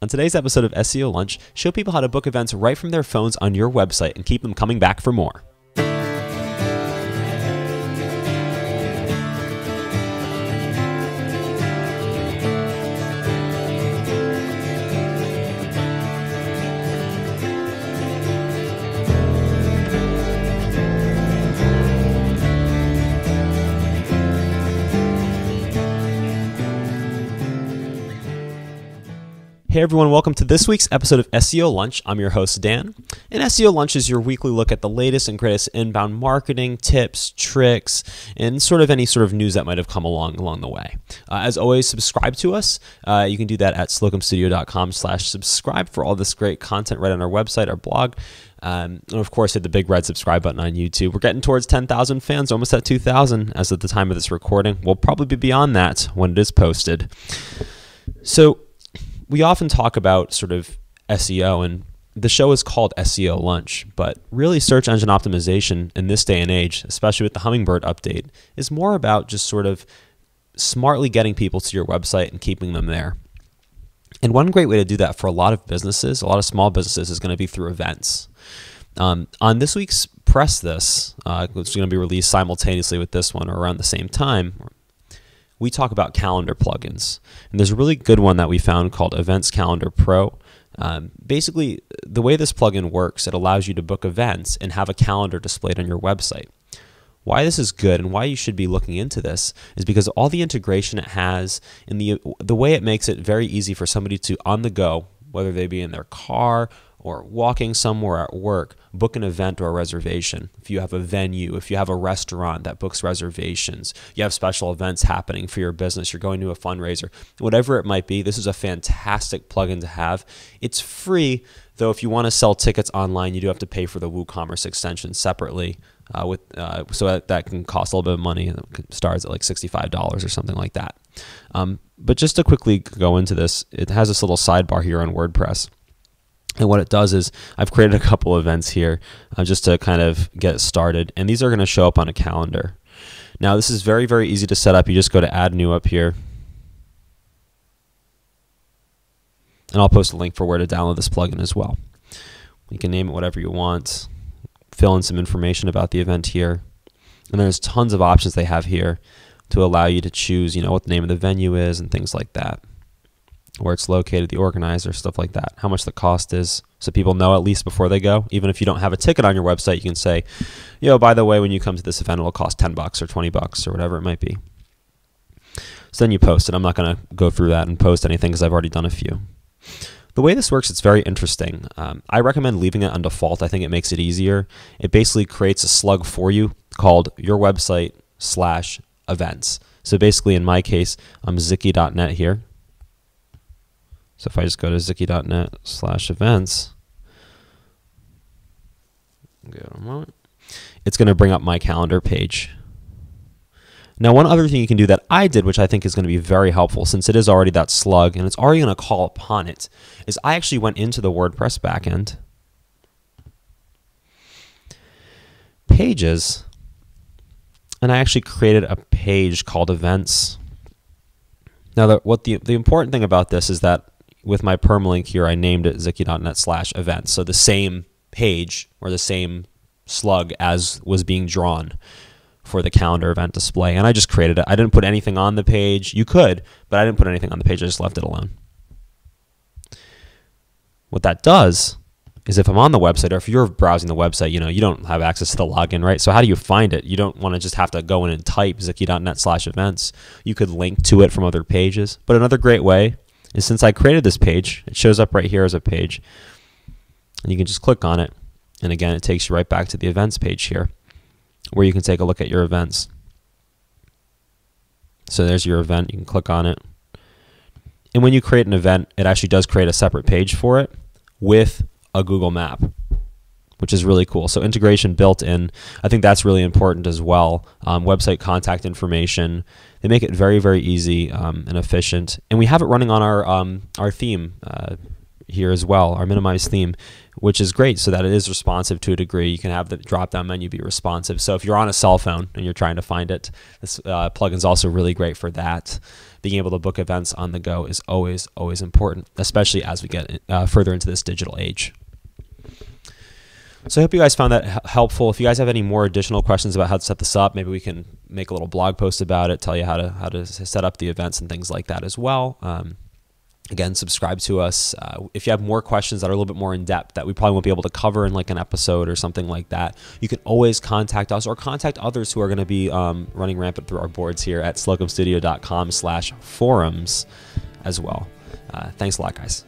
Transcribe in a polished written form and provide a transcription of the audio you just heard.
On today's episode of SEO Lunch, show people how to book events right from their phones on your website and keep them coming back for more. Hey everyone, welcome to this week's episode of SEO Lunch. I'm your host, Dan. And SEO Lunch is your weekly look at the latest and greatest inbound marketing tips, tricks, and sort of any sort of news that might have come along the way. As always, subscribe to us. You can do that at slocumstudio.com/subscribe for all this great content right on our website, our blog. And of course, hit the big red subscribe button on YouTube. We're getting towards 10,000 fans, almost at 2,000 as of the time of this recording. We'll probably be beyond that when it is posted. So, we often talk about sort of SEO, and the show is called SEO Lunch, but really search engine optimization in this day and age, especially with the Hummingbird update, is more about just sort of smartly getting people to your website and keeping them there. And one great way to do that for a lot of businesses, a lot of small businesses, is going to be through events. On this week's Press This, which is going to be released simultaneously with this one or around the same time, we talk about calendar plugins. And there's a really good one that we found called Events Calendar Pro. Basically, the way this plugin works, it allows you to book events and have a calendar displayed on your website. Why this is good and why you should be looking into this is because all the integration it has and the way it makes it very easy for somebody to, on the go, whether they be in their car or walking somewhere at work, book an event or a reservation. If you have a venue, if you have a restaurant that books reservations, you have special events happening for your business, you're going to a fundraiser, whatever it might be, this is a fantastic plugin to have. It's free, though if you want to sell tickets online, you do have to pay for the WooCommerce extension separately, so that can cost a little bit of money, and it starts at like $65 or something like that. But just to quickly go into this, it has this little sidebar here on WordPress. And what it does is I've created a couple events here just to kind of get started. And these are going to show up on a calendar. Now, this is very, very easy to set up. You just go to Add New up here. And I'll post a link for where to download this plugin as well. You can name it whatever you want. Fill in some information about the event here. And there's tons of options they have here to allow you to choose, what the name of the venue is and things like that. Where it's located, the organizer, stuff like that, how much the cost is, so people know at least before they go. Even if you don't have a ticket on your website, you can say, by the way, when you come to this event, it'll cost $10 or $20 or whatever it might be. So then you post it. I'm not going to go through that and post anything because I've already done a few. The way this works, it's very interesting. I recommend leaving it on default. I think it makes it easier. It basically creates a slug for you called your website/events. So basically, in my case, I'm zicky.net here. So if I just go to zicky.net/events, it's going to bring up my calendar page. Now, one other thing you can do that I did, which I think is going to be very helpful since it is already that slug and it's already going to call upon it, is I actually went into the WordPress backend, pages, and I actually created a page called events. Now, the important thing about this is that with my permalink here, I named it zicky.net/events. So the same page or the same slug as was being drawn for the calendar event display. And I just created it. I didn't put anything on the page. You could, but I didn't put anything on the page. I just left it alone. What that does is if I'm on the website or if you're browsing the website, you don't have access to the login, right? So how do you find it? You don't want to just have to go in and type zicky.net/events. You could link to it from other pages. But another great way is since I created this page, it shows up right here as a page, and you can just click on it, and again, it takes you right back to the events page here, where you can take a look at your events. So there's your event, you can click on it, and when you create an event, it actually does create a separate page for it with a Google map, which is really cool. So integration built in, I think that's really important as well. Website contact information, they make it very, very easy and efficient. And we have it running on our theme. here as well, our minimized theme, which is great so that it is responsive to a degree. You can have the drop-down menu be responsive. So if you're on a cell phone and you're trying to find it, this plugin is also really great for that. Being able to book events on the go is always, always important, especially as we get further into this digital age. So I hope you guys found that helpful. If you guys have any more additional questions about how to set this up, maybe we can make a little blog post about it, tell you how to set up the events and things like that as well. Again, subscribe to us. If you have more questions that are a little bit more in depth that we probably won't be able to cover in like an episode or something like that, you can always contact us or contact others who are going to be running rampant through our boards here at slocumstudio.com/forums as well. Thanks a lot, guys.